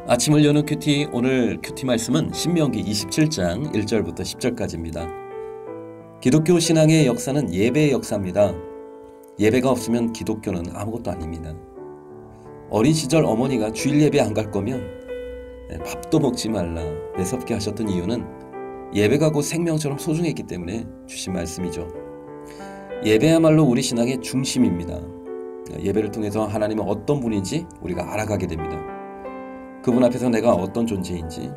아침을 여는 큐티, 오늘 큐티 말씀은 신명기 27장 1절부터 10절까지입니다. 기독교 신앙의 역사는 예배의 역사입니다. 예배가 없으면 기독교는 아무것도 아닙니다. 어린 시절 어머니가 주일 예배 안 갈 거면 밥도 먹지 말라 매섭게 하셨던 이유는 예배가 곧 생명처럼 소중했기 때문에 주신 말씀이죠. 예배야말로 우리 신앙의 중심입니다. 예배를 통해서 하나님은 어떤 분인지 우리가 알아가게 됩니다. 그분 앞에서 내가 어떤 존재인지,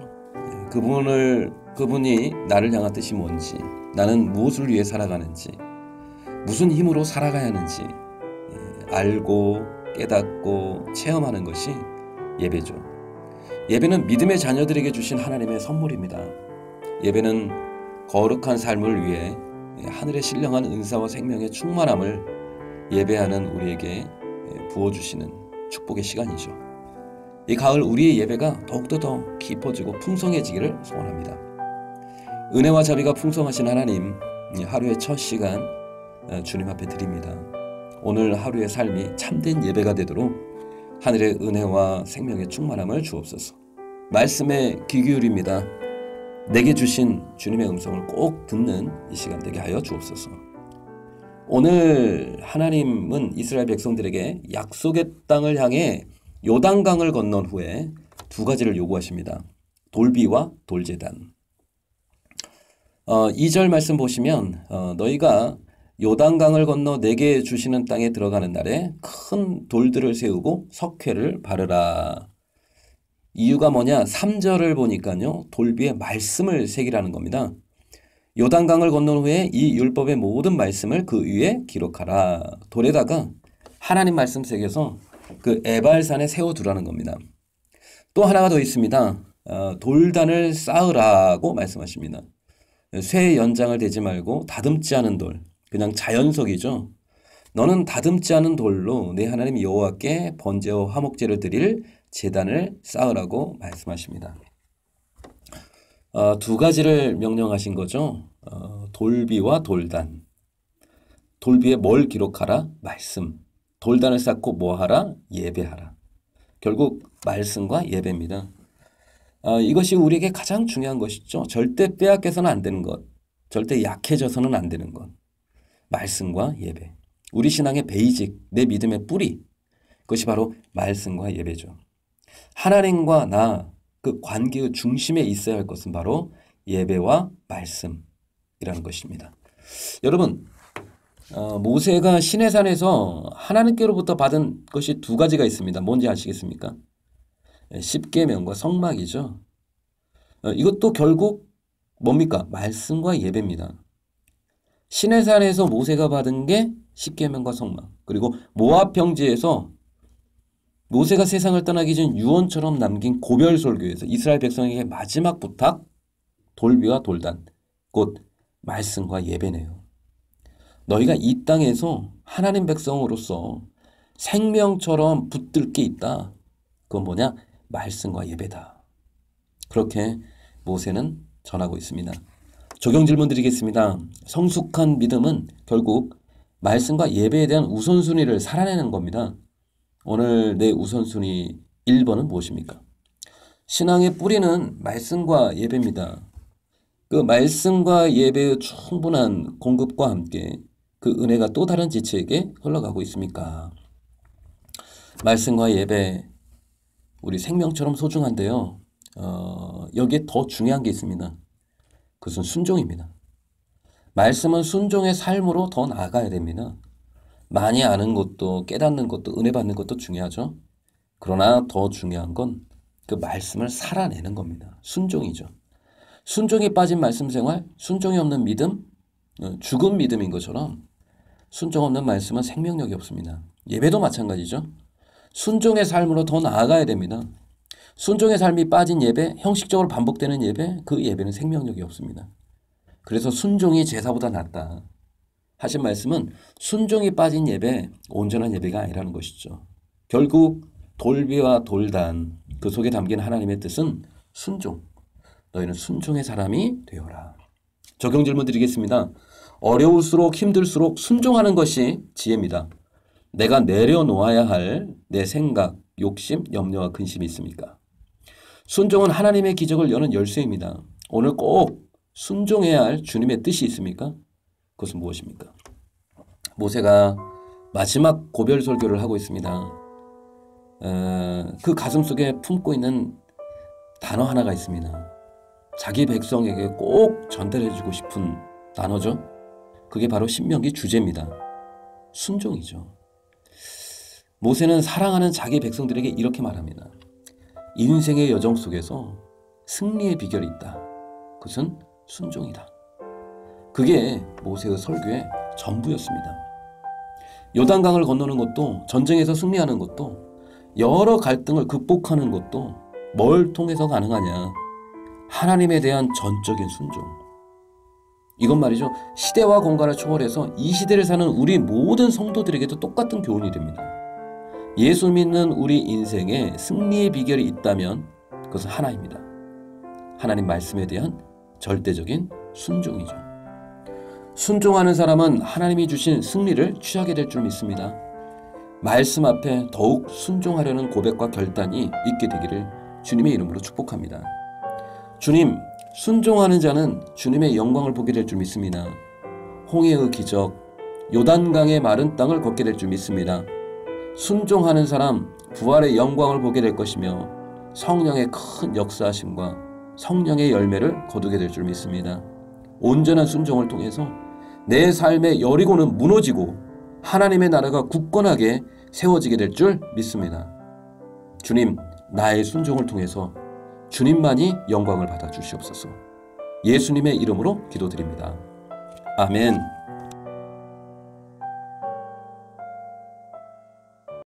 그분이 나를 향한 뜻이 뭔지, 나는 무엇을 위해 살아가는지, 무슨 힘으로 살아가야 하는지 알고 깨닫고 체험하는 것이 예배죠. 예배는 믿음의 자녀들에게 주신 하나님의 선물입니다. 예배는 거룩한 삶을 위해 하늘의 신령한 은사와 생명의 충만함을 예배하는 우리에게 부어주시는 축복의 시간이죠. 이 가을 우리의 예배가 더욱더 더 깊어지고 풍성해지기를 소원합니다. 은혜와 자비가 풍성하신 하나님, 하루의 첫 시간 주님 앞에 드립니다. 오늘 하루의 삶이 참된 예배가 되도록 하늘의 은혜와 생명의 충만함을 주옵소서. 말씀에 귀 기울입니다. 내게 주신 주님의 음성을 꼭 듣는 이 시간 되게 하여 주옵소서. 오늘 하나님은 이스라엘 백성들에게 약속의 땅을 향해 요단강을 건넌 후에 두 가지를 요구하십니다. 돌비와 돌제단. 2절 말씀 보시면 너희가 요단강을 건너 내게 주시는 땅에 들어가는 날에 큰 돌들을 세우고 석회를 바르라. 이유가 뭐냐? 3절을 보니까요. 돌비에 말씀을 새기라는 겁니다. 요단강을 건넌 후에 이 율법의 모든 말씀을 그 위에 기록하라. 돌에다가 하나님 말씀 새겨서 그 에발산에 세워두라는 겁니다. 또 하나가 더 있습니다. 돌단을 쌓으라고 말씀하십니다. 쇠의 연장을 대지 말고 다듬지 않은 돌, 그냥 자연석이죠. 너는 다듬지 않은 돌로 내 하나님 여호와께 번제와 화목제를 드릴 제단을 쌓으라고 말씀하십니다. 두 가지를 명령하신 거죠. 돌비와 돌단. 돌비에 뭘 기록하라? 말씀. 돌단을 쌓고 뭐하라? 예배하라. 결국 말씀과 예배입니다. 이것이 우리에게 가장 중요한 것이죠. 절대 빼앗겨서는 안 되는 것. 절대 약해져서는 안 되는 것. 말씀과 예배. 우리 신앙의 베이직, 내 믿음의 뿌리. 그것이 바로 말씀과 예배죠. 하나님과 나, 그 관계의 중심에 있어야 할 것은 바로 예배와 말씀이라는 것입니다. 여러분, 모세가 시내산에서 하나님께로부터 받은 것이 두 가지가 있습니다. 뭔지 아시겠습니까? 십계명과 성막이죠. 이것도 결국 뭡니까? 말씀과 예배입니다. 시내산에서 모세가 받은 게 십계명과 성막, 그리고 모압 평지에서 모세가 세상을 떠나기 전 유언처럼 남긴 고별설교에서 이스라엘 백성에게 마지막 부탁, 돌비와 돌단, 곧 말씀과 예배네요. 너희가 이 땅에서 하나님 백성으로서 생명처럼 붙들 게 있다. 그건 뭐냐? 말씀과 예배다. 그렇게 모세는 전하고 있습니다. 적용 질문 드리겠습니다. 성숙한 믿음은 결국 말씀과 예배에 대한 우선순위를 살아내는 겁니다. 오늘 내 우선순위 1번은 무엇입니까? 신앙의 뿌리는 말씀과 예배입니다. 그 말씀과 예배의 충분한 공급과 함께 그 은혜가 또 다른 지체에게 흘러가고 있습니까? 말씀과 예배, 우리 생명처럼 소중한데요. 여기에 더 중요한 게 있습니다. 그것은 순종입니다. 말씀은 순종의 삶으로 더 나아가야 됩니다. 많이 아는 것도 깨닫는 것도 은혜 받는 것도 중요하죠. 그러나 더 중요한 건 그 말씀을 살아내는 겁니다. 순종이죠. 순종이 빠진 말씀 생활, 순종이 없는 믿음, 죽은 믿음인 것처럼 순종 없는 말씀은 생명력이 없습니다. 예배도 마찬가지죠. 순종의 삶으로 더 나아가야 됩니다. 순종의 삶이 빠진 예배, 형식적으로 반복되는 예배, 그 예배는 생명력이 없습니다. 그래서 순종이 제사보다 낫다 하신 말씀은 순종이 빠진 예배, 온전한 예배가 아니라는 것이죠. 결국 돌비와 돌단, 그 속에 담긴 하나님의 뜻은 순종. 너희는 순종의 사람이 되어라. 적용 질문 드리겠습니다. 어려울수록 힘들수록 순종하는 것이 지혜입니다. 내가 내려놓아야 할 내 생각, 욕심, 염려와 근심이 있습니까? 순종은 하나님의 기적을 여는 열쇠입니다. 오늘 꼭 순종해야 할 주님의 뜻이 있습니까? 그것은 무엇입니까? 모세가 마지막 고별 설교를 하고 있습니다. 그 가슴 속에 품고 있는 단어 하나가 있습니다. 자기 백성에게 꼭 전달해주고 싶은 단어죠. 그게 바로 신명기 주제입니다. 순종이죠. 모세는 사랑하는 자기 백성들에게 이렇게 말합니다. 인생의 여정 속에서 승리의 비결이 있다. 그것은 순종이다. 그게 모세의 설교의 전부였습니다. 요단강을 건너는 것도, 전쟁에서 승리하는 것도, 여러 갈등을 극복하는 것도 뭘 통해서 가능하냐? 하나님에 대한 전적인 순종. 이건 말이죠. 시대와 공간을 초월해서 이 시대를 사는 우리 모든 성도들에게도 똑같은 교훈이 됩니다. 예수 믿는 우리 인생에 승리의 비결이 있다면 그것은 하나입니다. 하나님 말씀에 대한 절대적인 순종이죠. 순종하는 사람은 하나님이 주신 승리를 취하게 될 줄 믿습니다. 말씀 앞에 더욱 순종하려는 고백과 결단이 있게 되기를 주님의 이름으로 축복합니다. 주님, 순종하는 자는 주님의 영광을 보게 될 줄 믿습니다. 홍해의 기적, 요단강의 마른 땅을 걷게 될 줄 믿습니다. 순종하는 사람, 부활의 영광을 보게 될 것이며 성령의 큰 역사하심과 성령의 열매를 거두게 될 줄 믿습니다. 온전한 순종을 통해서 내 삶의 여리고는 무너지고 하나님의 나라가 굳건하게 세워지게 될 줄 믿습니다. 주님, 나의 순종을 통해서 주님만이 영광을 받아 주시옵소서. 예수님의 이름으로 기도드립니다. 아멘.